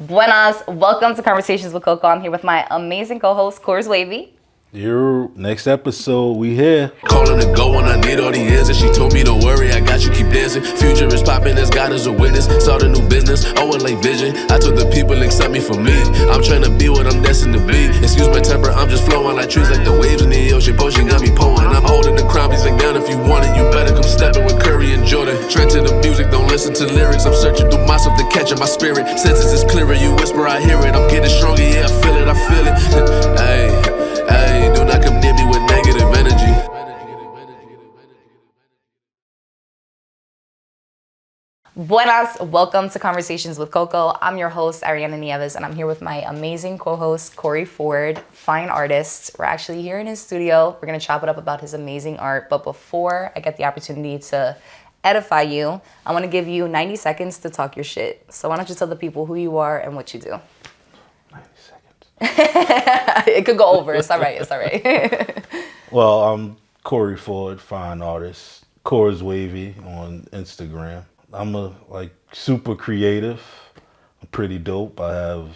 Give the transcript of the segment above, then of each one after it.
Buenas, welcome to Conversations with Coco. I'm here with my amazing co-host, Cors Wavy. Your next episode, we here. Calling to go when I need all the answers. She told me don't worry, I got you, keep dancing. Future is popping as God is a witness. Start a new business, oh, it like vision. I took the people and accept me for me. I'm trying to be what I'm destined to be. Excuse my temper, I'm just flowing like trees, like the waves in the ocean. Potion got me pouring. I'm holding the crown, please lay down if you want it. You better come stepping with Curry and Jordan. Trend to the music, don't listen to lyrics. I'm searching through myself to catch in my spirit. Senses is clearer, you whisper, I hear it. I'm getting stronger, yeah, I feel it, I feel it. Hey, do not come near me with negative energy. Buenas, welcome to Conversations with Coco. I'm your host, Ariana Nieves, and I'm here with my amazing co-host, Corey Ford, fine artist. We're actually here in his studio. We're going to chop it up about his amazing art. But before I get the opportunity to edify you, I want to give you 90 seconds to talk your shit. So why don't you tell the people who you are and what you do? 90 seconds. It could go over. It's all right. It's all right. Well, I'm Corey Ford, fine artist. Cors Wavy on Instagram. I'm super creative. I'm pretty dope. I have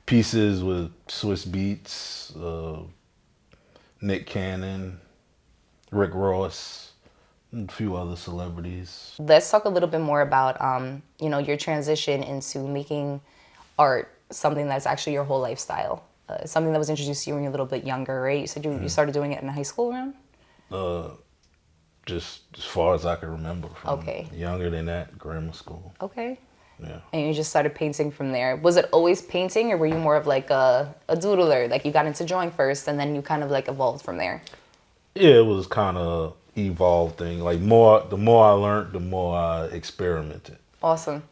pieces with Swiss Beats, Nick Cannon, Rick Ross, and a few other celebrities. Let's talk a little bit more about, your transition into making art something that's actually your whole lifestyle. Something that was introduced to you when you were a little bit younger, right? You said you started doing it in high school around? Just as far as I can remember. From Okay. Younger than that, grammar school. Okay. Yeah. And you just started painting from there. Was it always painting, or were you more of like a doodler? Like you got into drawing first and then you kind of like evolved from there? Yeah, it was kind of evolved thing. Like the more I learned, the more I experimented. Awesome.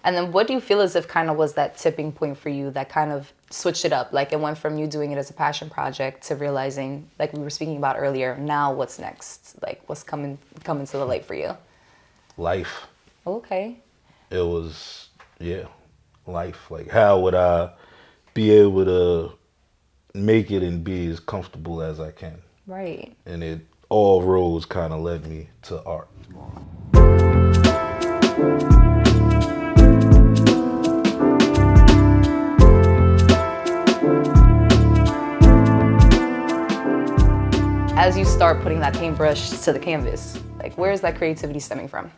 And then what do you feel as if kind of was that tipping point for you that kind of switched it up? Like it went from you doing it as a passion project to realizing, like we were speaking about earlier, now what's next? Like what's coming to the light for you? Life. Okay. It was, life. Like how would I be able to make it and be as comfortable as I can? Right. And it all roads kind of led me to art. As you start putting that paintbrush to the canvas, like where is that creativity stemming from?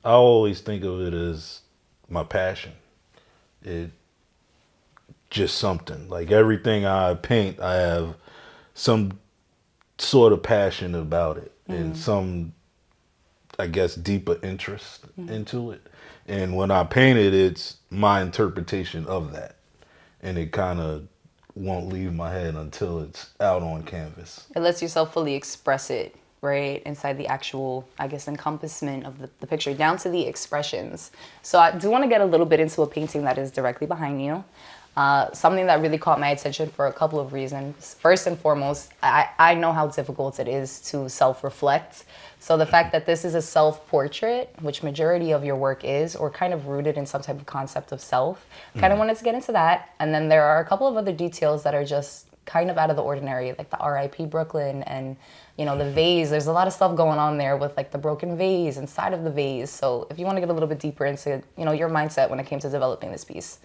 I always think of it as my passion. It just something. Like everything I paint, I have some sort of passion about it and some, I guess, deeper interest into it. And when I paint it, it's my interpretation of that. And it kind of won't leave my head until it's out on canvas. It lets yourself fully express it, right? Inside the actual, I guess, encompassment of the picture, down to the expressions. So I do want to get a little bit into a painting that is directly behind you. Something that really caught my attention for a couple of reasons. First and foremost, I know how difficult it is to self-reflect. So the fact that this is a self-portrait, which majority of your work is, or kind of rooted in some type of concept of self, kind of wanted to get into that. And then there are a couple of other details that are just kind of out of the ordinary, like the RIP Brooklyn and, the vase. There's a lot of stuff going on there with like the broken vase inside of the vase. So if you want to get a little bit deeper into, your mindset when it came to developing this piece.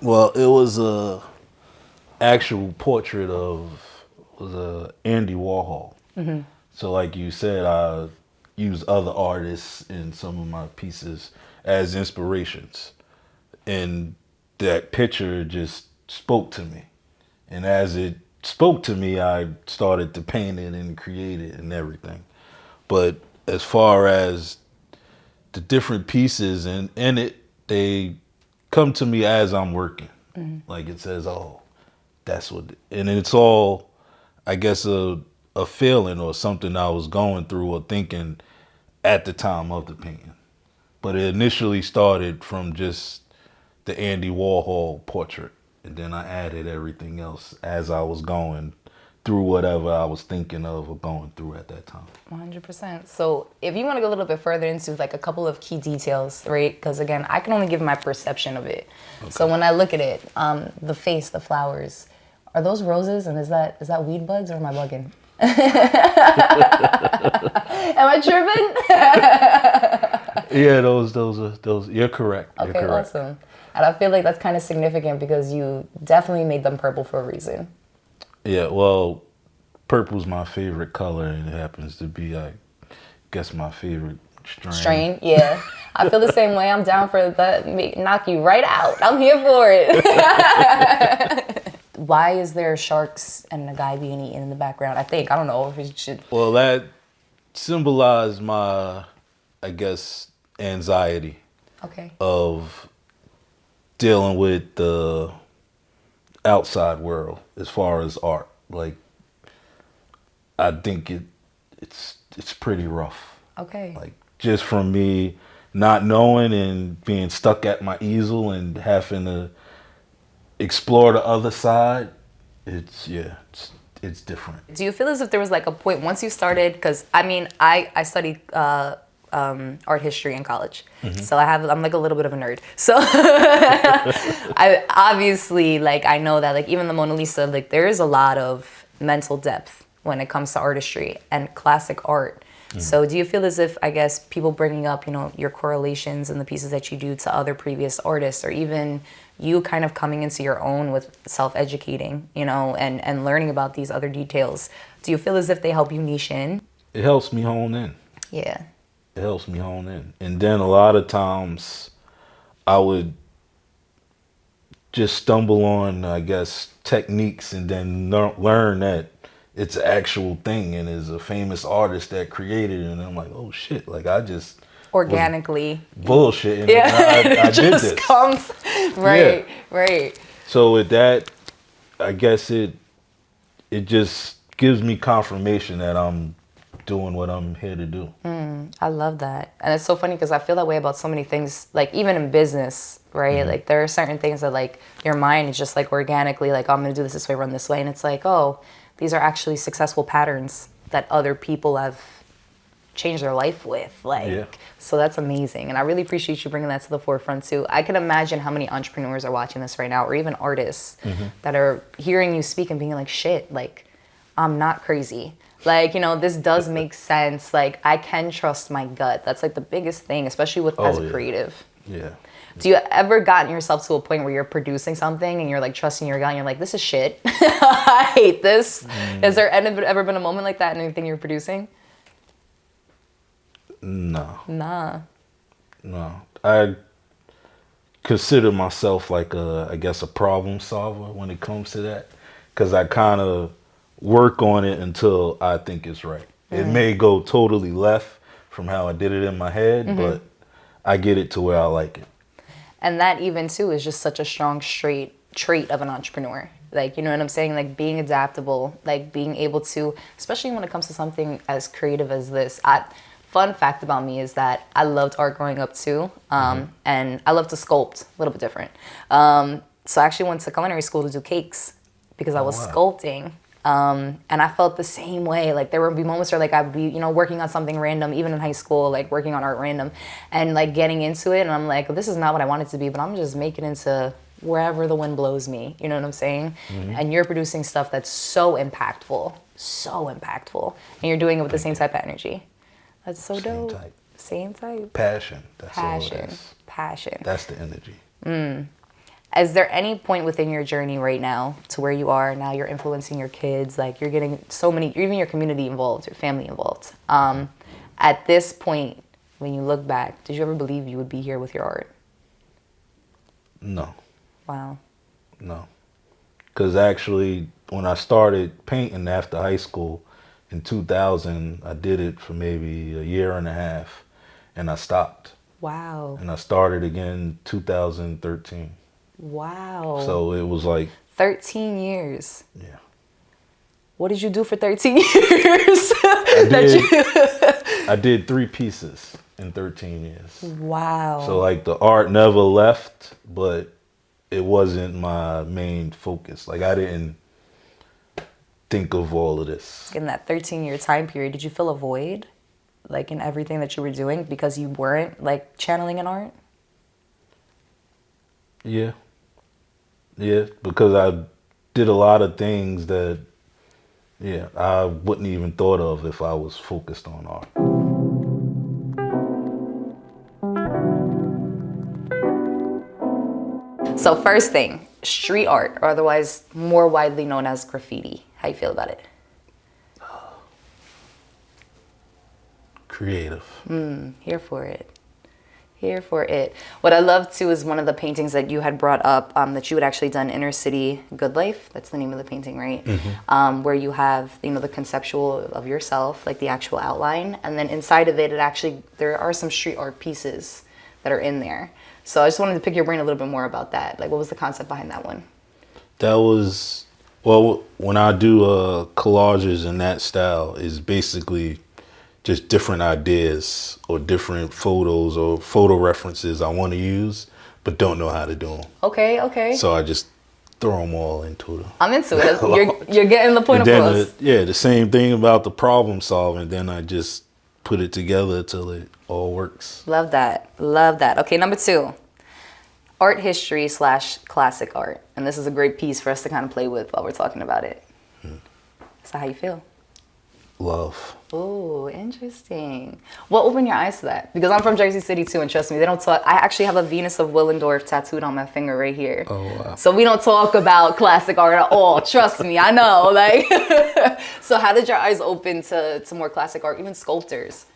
Well, it was a actual portrait of Andy Warhol. Mm-hmm. So like you said, I use other artists in some of my pieces as inspirations. And that picture just spoke to me. And as it spoke to me, I started to paint it and create it and everything. But as far as the different pieces in it, they come to me as I'm working. Mm-hmm. Like it says, oh, that's what, and it's all, I guess, a feeling or something I was going through or thinking at the time of the painting. But it initially started from just the Andy Warhol portrait. And then I added everything else as I was going through whatever I was thinking of or going through at that time. 100%. So if you want to go a little bit further into like a couple of key details, right? Because again, I can only give my perception of it. Okay. So when I look at it, the face, the flowers, are those roses? And is that weed buds or am I bugging? Am I tripping? Yeah, those. You're correct. You're Okay, correct. awesome. And I feel like that's kind of significant because you definitely made them purple for a reason. Yeah, well, purple's my favorite color, and it happens to be, I guess, my favorite Strain, yeah. I feel the same way. I'm down for that. Knock you right out. I'm here for it. Why is there sharks and a guy being eaten in the background? I don't know if it should. Well, that symbolized my, I guess, anxiety Okay. of dealing with the outside world as far as art. Like, I think it's pretty rough. Okay. Like, just from me not knowing and being stuck at my easel and having to explore the other side, it's different. Do you feel as if there was like a point once you started? Because I mean, I studied art history in college, so I'm like a little bit of a nerd. So I obviously like I know that like even the Mona Lisa, like there is a lot of mental depth when it comes to artistry and classic art. So do you feel as if, I guess, people bringing up, your correlations and the pieces that you do to other previous artists, or even you kind of coming into your own with self-educating, and learning about these other details, do you feel as if they help you niche in? It helps me hone in. Yeah. It helps me hone in. And then a lot of times I would just stumble on, I guess, techniques and then learn that it's an actual thing and is a famous artist that created it. And I'm like, oh shit, like I just Organically. bullshitting. Yeah. I did just this. comes. Right, right. So with that, I guess it just gives me confirmation that I'm doing what I'm here to do. I love that. And it's so funny because I feel that way about so many things, like even in business, right? Like there are certain things that like your mind is just like organically like, oh, I'm going to do this way, run this way. And it's like, oh, these are actually successful patterns that other people have changed their life with. So that's amazing. And I really appreciate you bringing that to the forefront too. I can imagine how many entrepreneurs are watching this right now, or even artists that are hearing you speak and being like, shit, like I'm not crazy. Like, this does make sense. Like I can trust my gut. That's like the biggest thing, especially with as a creative. Yeah. Do you ever gotten yourself to a point where you're producing something and you're like trusting your gut and you're like, this is shit. I hate this. Has there ever been a moment like that in anything you're producing? No. Nah. No. I consider myself like I guess a problem solver when it comes to that. Because I kind of work on it until I think it's right. It may go totally left from how I did it in my head, but I get it to where I like it. And that even too is just such a strong trait of an entrepreneur. Like, you know what I'm saying? Like being adaptable, like being able to, especially when it comes to something as creative as this. Fun fact about me is that I loved art growing up too. And I love to sculpt, a little bit different. So I actually went to culinary school to do cakes because I was sculpting. And I felt the same way. Like there would be moments where like I'd be, working on something random, even in high school, like working on art random and like getting into it. And I'm like, this is not what I want it to be, but I'm just making it into wherever the wind blows me. You know what I'm saying? And you're producing stuff that's so impactful. And you're doing it with the same type of energy. That's so dope. Same type. Passion. That's all it is. Passion. That's the energy. Is there any point within your journey right now to where you are now, you're influencing your kids, like you're getting so many, even your community involved, your family involved. At this point, when you look back, did you ever believe you would be here with your art? No. Wow. No. Because actually, when I started painting after high school in 2000, I did it for maybe a year and a half, and I stopped. Wow. And I started again 2013. Wow. So it was like 13 years. Yeah. What did you do for 13 years? I did 3 pieces in 13 years. Wow. So like the art never left, but it wasn't my main focus. Like I didn't think of all of this. In that 13-year time period, did you feel a void? Like in everything that you were doing because you weren't like channeling in art? Yeah. Yeah, because I did a lot of things that, I wouldn't even thought of if I was focused on art. So first thing, street art, or otherwise more widely known as graffiti. How you feel about it? Creative. Here for it. Here for it. What I love too is one of the paintings that you had brought up, that you had actually done, Inner City Good Life. That's the name of the painting, right? Where you have, the conceptual of yourself, like the actual outline, and then inside of it, there are some street art pieces that are in there. So I just wanted to pick your brain a little bit more about that. Like, what was the concept behind that one? That was, well, when I do collages in that style, is basically just different ideas or different photos or photo references I want to use, but don't know how to do them. Okay. So I just throw them all into it. I'm into it. You're getting the point across. The same thing about the problem solving. Then I just put it together till it all works. Love that. Okay, number 2. Art history / classic art. And this is a great piece for us to kind of play with while we're talking about it. So how you feel? Love. Oh, interesting. What opened your eyes to that? Because I'm from Jersey City too, and trust me, they don't talk. I actually have a Venus of Willendorf tattooed on my finger right here. Oh, wow. So we don't talk about classic art at all. Trust me, I know. Like, so how did your eyes open to more classic art, even sculptors?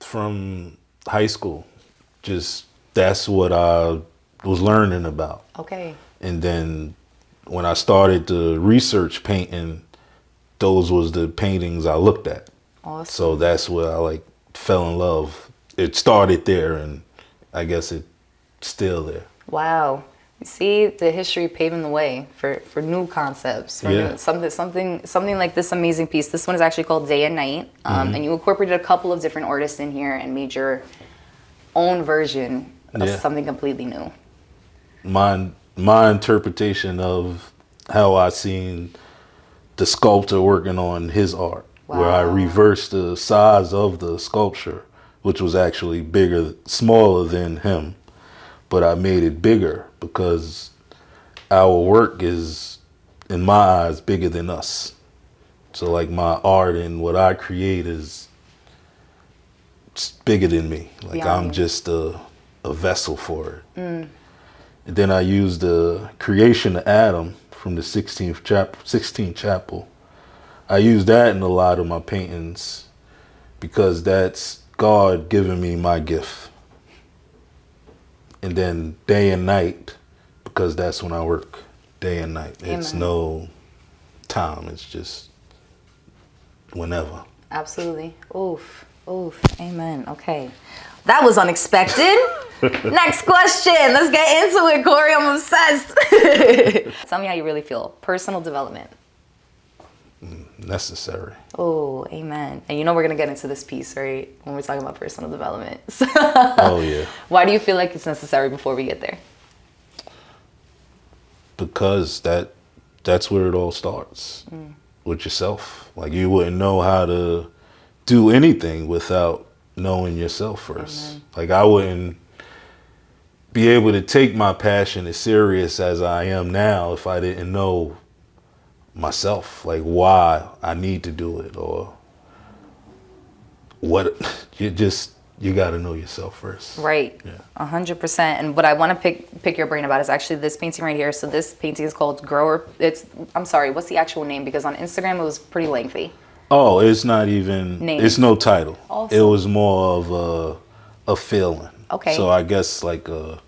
From high school. Just, that's what I was learning about. Okay. And then when I started to research painting, those was the paintings I looked at. Awesome. So that's where I fell in love. It started there, and I guess it's still there. Wow. You see, the history paving the way for new concepts, for something like this amazing piece. This one is actually called Day and Night, and you incorporated a couple of different artists in here and made your own version of something completely new. My interpretation of how I seen the sculptor working on his art, where I reversed the size of the sculpture, which was actually smaller than him, but I made it bigger because our work is, in my eyes, bigger than us. So my art and what I create is bigger than me. I'm just a vessel for it. And then I used the creation of Adam from the 16th chapel. I use that in a lot of my paintings because that's God giving me my gift. And then day and night, because that's when I work, day and night. Amen. It's no time, it's just whenever. Absolutely. Oof. Amen. Okay. That was unexpected. Next question. Let's get into it, Corey. I'm obsessed. Tell me how you really feel. Personal development. Necessary. Oh, amen. And we're going to get into this piece, right? When we're talking about personal development. Oh, yeah. Why do you feel like it's necessary before we get there? Because that's where it all starts. With yourself. You wouldn't know how to do anything without knowing yourself first. Amen. I wouldn't be able to take my passion as serious as I am now if I didn't know myself, why I need to do it, or what. You got to know yourself first. Right. Yeah. 100%. And what I want to pick your brain about is actually this painting right here. So this painting is called I'm sorry, what's the actual name? Because on Instagram it was pretty lengthy. Oh, it's not even names. It's no title. Awesome. It was more of a feeling. Okay. So I guess a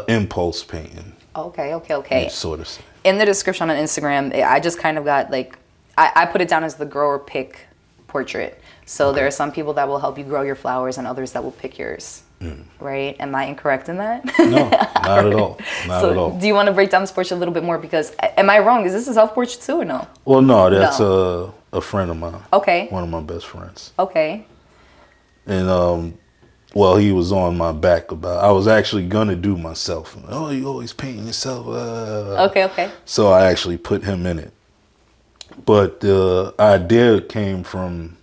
impulse painting. Okay. Sort of. In the description on Instagram, I just kind of got I put it down as the grower pick portrait. So there are some people that will help you grow your flowers and others that will pick yours. Right? Am I incorrect in that? No, not at all. Not at all. Do you want to break down this portrait a little bit more? Because am I wrong? Is this a self-portrait too or no? Well, no, that's a friend of mine. Okay. One of my best friends. Okay. And he was on my back about. I was actually gonna do myself. Oh, you always painting yourself. Okay. So I actually put him in it. But the idea came from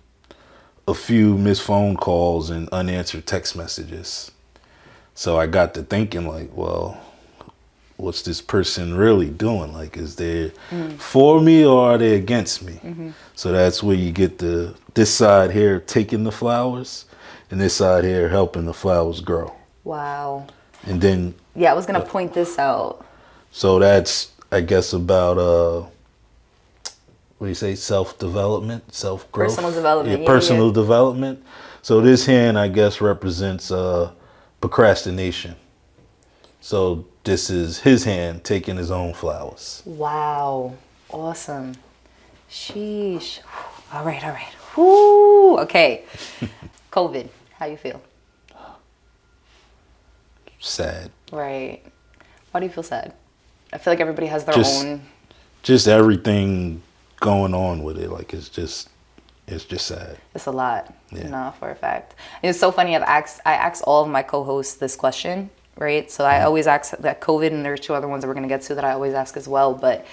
a few missed phone calls and unanswered text messages. So I got to thinking what's this person really doing? Is they for me or are they against me? So that's where you get this side here taking the flowers and this side here helping the flowers grow. Wow. And then Yeah, I was gonna point this out. so that's I guess about what do you say, self-development, self-growth? Personal development, Yeah, personal development. So this hand, I guess, represents procrastination. So this is his hand taking his own flowers. Wow. Awesome. Sheesh. All right. Whoo. Okay. COVID. How you feel? Sad. Right. Why do you feel sad? I feel like everybody has their own. Just everything going on with it. Like it's just sad. It's a lot. Yeah. No, for a fact. And it's so funny. I asked all of my co-hosts this question, right? So I always ask that COVID, and there's two other ones that we're gonna get to that I always ask as well. But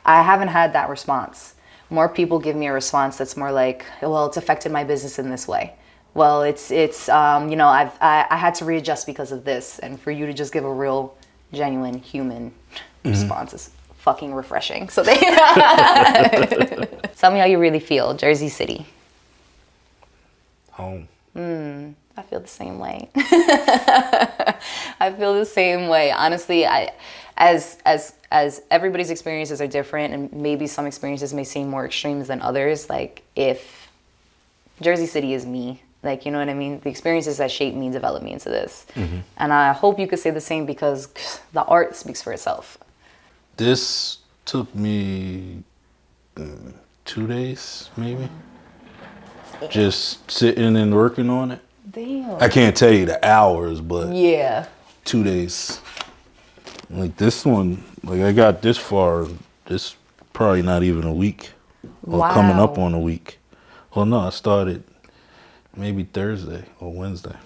I haven't had that response. More people give me a response that's more like, well, it's affected my business in this way. Well, it's you know, I had to readjust because of this. And for you to just give a real, genuine human response is fucking refreshing. So tell me how you really feel. Jersey City. Home. I feel the same way. I feel the same way. Honestly, as everybody's experiences are different, and maybe some experiences may seem more extremes than others. Like, if Jersey City is me, like, you know what I mean? The experiences that shape me, develop me into this. And I hope you could say the same, because the art speaks for itself. This took me 2 days, maybe. Just sitting and working on it. Damn. I can't tell you the hours, but Yeah. 2 days. Like this one, like I got this far, this probably not even a week. Or coming up on a week. Well, no, I started maybe Thursday or Wednesday.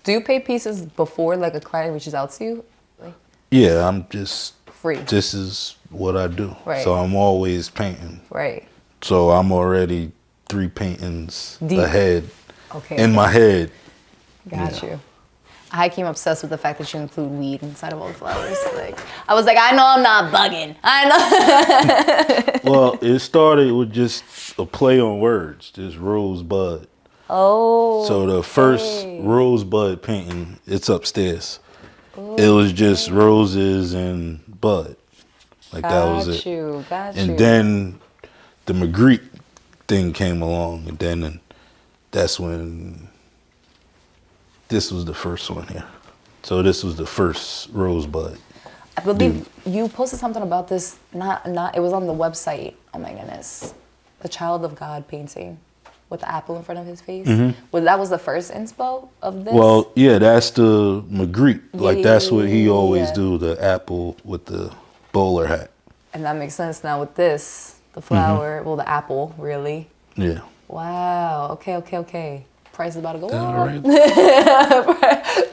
Do you pay pieces before, like, a client reaches out to you? Like, Yeah, I'm just free. This is what I do. Right. So I'm always painting. Right. So I'm already 3 paintings Deep. ahead Okay. in my head. Got you. I came obsessed with the fact that you include weed inside of all the flowers. Like, I was like, I know I'm not bugging. I know. Well, it started with just a play on words, just rosebud. Oh. So the first rosebud painting, it's upstairs. It was just roses and bud. Like that was it. Got you. And then the Magritte thing came along, and then that's when this was the first one here. So this was the first rosebud. I believe you posted something about this. Not. It was on the website. Oh my goodness, the Child of God painting with the apple in front of his face. Well, that was the first inspo of this. Well, yeah, that's the Magritte. Like that's what he always yeah. do. The apple with the bowler hat. And that makes sense now with this, the flower. Well, the apple, really. Yeah. Wow. Okay. Price is about to go All up. right.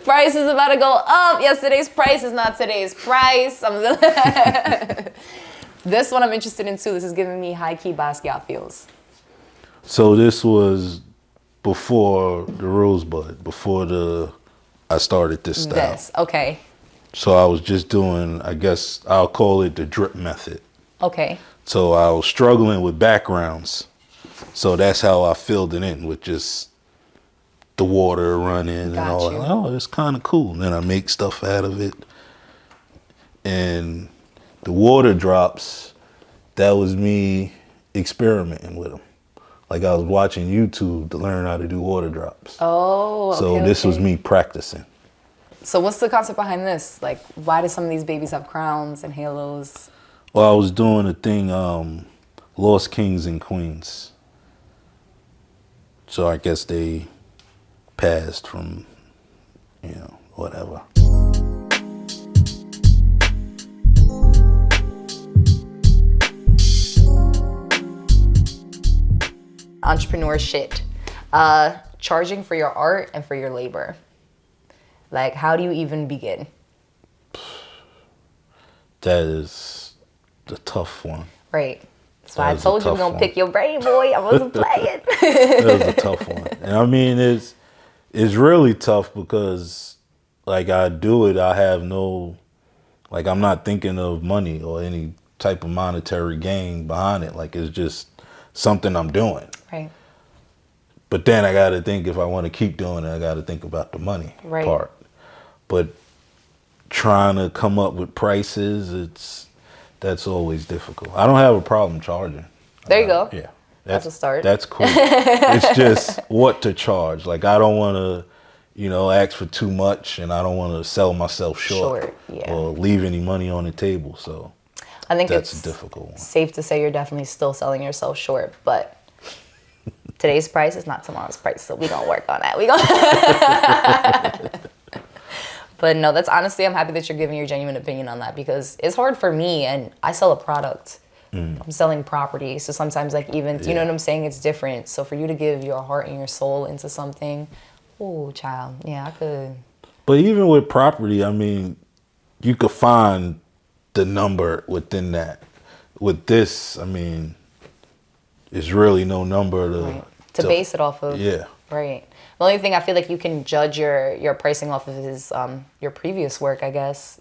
Price is about to go up. Yesterday's price is not today's price. This one I'm interested in too. This is giving me high-key Basquiat feels. So this was before the rosebud, before I started this style. This, okay. So I was just doing, I guess I'll call it the drip method. Okay. So I was struggling with backgrounds. So that's how I filled it in, with just the water running and all that. Oh, it's kind of cool. And then I make stuff out of it. And the water drops, that was me experimenting with them. Like I was watching YouTube to learn how to do water drops. Oh, okay. So this was me practicing. So what's the concept behind this? Like, why do some of these babies have crowns and halos? Well, I was doing a thing, Lost Kings and Queens. So I guess they passed from, whatever. Entrepreneur shit. Charging for your art and for your labor. Like, how do you even begin? That is the tough one. Right. That's why I That is a told you I'm tough gonna one. pick your brain, boy. I wasn't playing. That was a tough one. And I mean, it's really tough because, like, I do it, I have no, like, I'm not thinking of money or any type of monetary gain behind it. Like, it's just something I'm doing. Right. But then I got to think, if I want to keep doing it, I got to think about the money Right. part. But trying to come up with prices, that's always difficult. I don't have a problem charging. There you go. Yeah. That's a start. That's cool. It's just what to charge. Like, I don't want to, ask for too much, and I don't want to sell myself short, or leave any money on the table. So I think that's it's a difficult one. Safe to say you're definitely still selling yourself short, but today's price is not tomorrow's price, so we gonna work on that. But no, that's honestly, I'm happy that you're giving your genuine opinion on that, because it's hard for me, and I sell a product. I'm selling property, so sometimes like even, you know what I'm saying? It's different. So for you to give your heart and your soul into something, oh, child, yeah, I could. But even with property, I mean, you could find the number within that. With this, I mean, there's really no number to base it off of. Yeah. Right. The only thing I feel like you can judge your pricing off of is your previous work, I guess.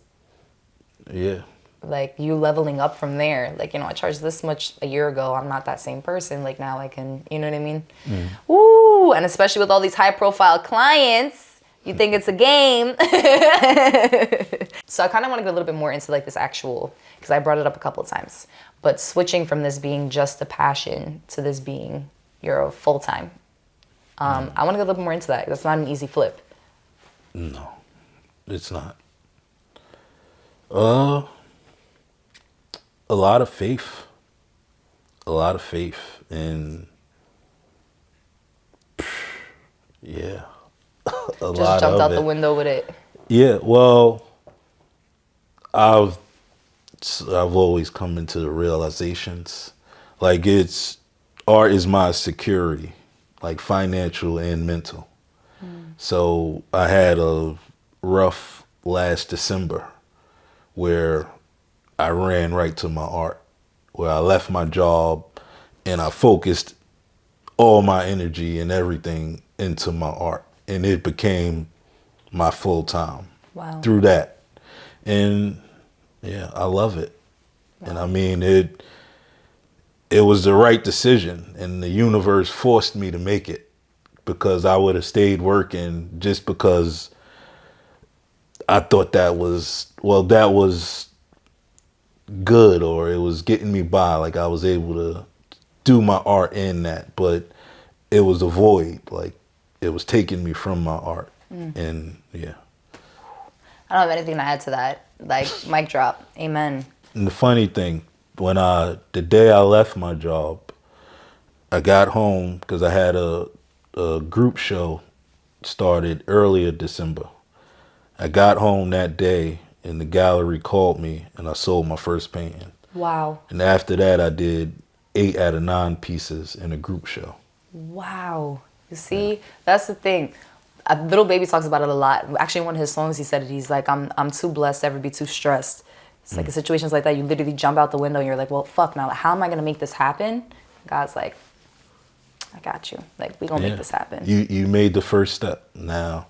Yeah. Like you leveling up from there. Like, I charged this much a year ago. I'm not that same person. Like now I can, you know what I mean? Ooh, and especially with all these high profile clients, you think it's a game. So I kind of want to go a little bit more into like this actual, because I brought it up a couple of times, but switching from this being just a passion to this being your full-time. I want to go a little bit more into that. That's not an easy flip. No, it's not. A lot of faith. And yeah. Just jumped out the window with it. Yeah, well, I've always come into the realizations, like art is my security, like financial and mental. So I had a rough last December where I ran right to my art, where I left my job and I focused all my energy and everything into my art. And it became my full time through that. And yeah, I love it. Wow. And I mean, it was the right decision, and the universe forced me to make it, because I would have stayed working just because I thought that was good, or it was getting me by. Like I was able to do my art in that, but it was a void. Like it was taking me from my art. And yeah. I don't have anything to add to that. Like, mic drop. Amen. And the funny thing, the day I left my job, I got home because I had a group show started earlier December. I got home that day and the gallery called me and I sold my first painting. Wow. And after that, I did 8 out of 9 pieces in a group show. Wow. You see, that's the thing. Little Baby talks about it a lot. Actually, in one of his songs, he said it. He's like, I'm too blessed to ever be too stressed. It's like in situations like that, you literally jump out the window and you're like, well, fuck now. How am I going to make this happen? God's like, I got you. Like, we going to make this happen. You made the first step. Now,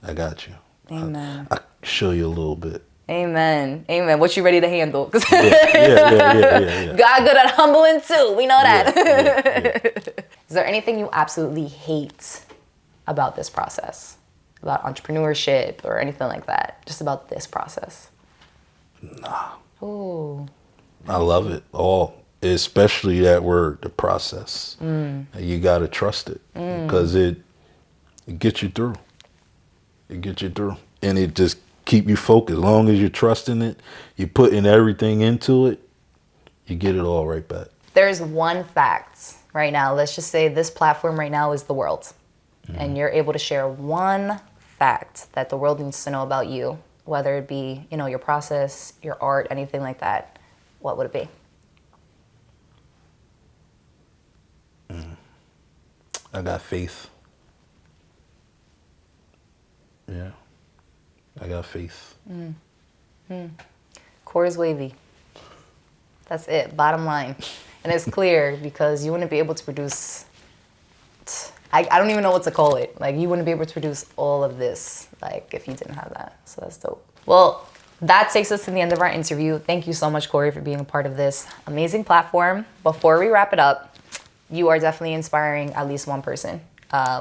I got you. Amen. I'll show you a little bit. Amen. Amen. What you ready to handle? Yeah. God good at humbling too. We know that. Yeah. Is there anything you absolutely hate about this process? About entrepreneurship or anything like that? Just about this process? Nah. Ooh. I love it all. Especially that word, the process. You got to trust it because it gets you through. It gets you through. And it just keep you focused. As long as you're trusting it, you're putting everything into it, you get it all right back. There's one fact right now. Let's just say this platform right now is the world. And you're able to share one fact that the world needs to know about you, whether it be, your process, your art, anything like that. What would it be? I got faith. Yeah. I got faith. Cors Wavy. That's it. Bottom line. And it's clear because you wouldn't be able to produce... I don't even know what to call it. Like, you wouldn't be able to produce all of this, like, if you didn't have that. So that's dope. Well, that takes us to the end of our interview. Thank you so much, Corey, for being a part of this amazing platform. Before we wrap it up, you are definitely inspiring at least one person.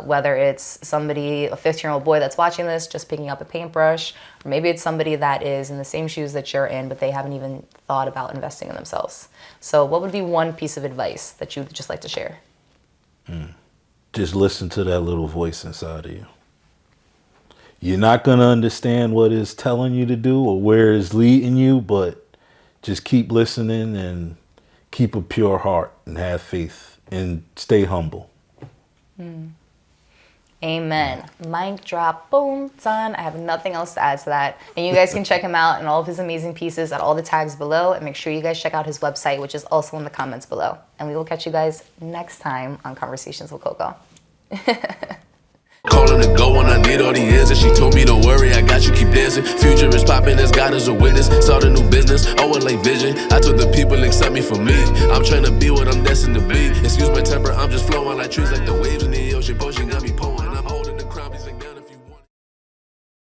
Whether it's somebody, a 15-year-old boy that's watching this, just picking up a paintbrush, or maybe it's somebody that is in the same shoes that you're in, but they haven't even thought about investing in themselves. So what would be one piece of advice that you'd just like to share? Just listen to that little voice inside of you. You're not going to understand what it's telling you to do or where it's leading you, but just keep listening and keep a pure heart and have faith and stay humble. Amen. Mic drop, boom, done. I have nothing else to add to that. And you guys can check him out and all of his amazing pieces at all the tags below. And make sure you guys check out his website, which is also in the comments below. And we will catch you guys next time on Conversations with Coco. Calling to go when I need all the answers. She told me don't worry, I got you, keep dancing. Future is popping, as God is a witness. Start a new business, oh, it like vision. I told the people accept me for me. I'm trying to be what I'm destined to be. Excuse my temper, I'm just flowing like trees, like the waves.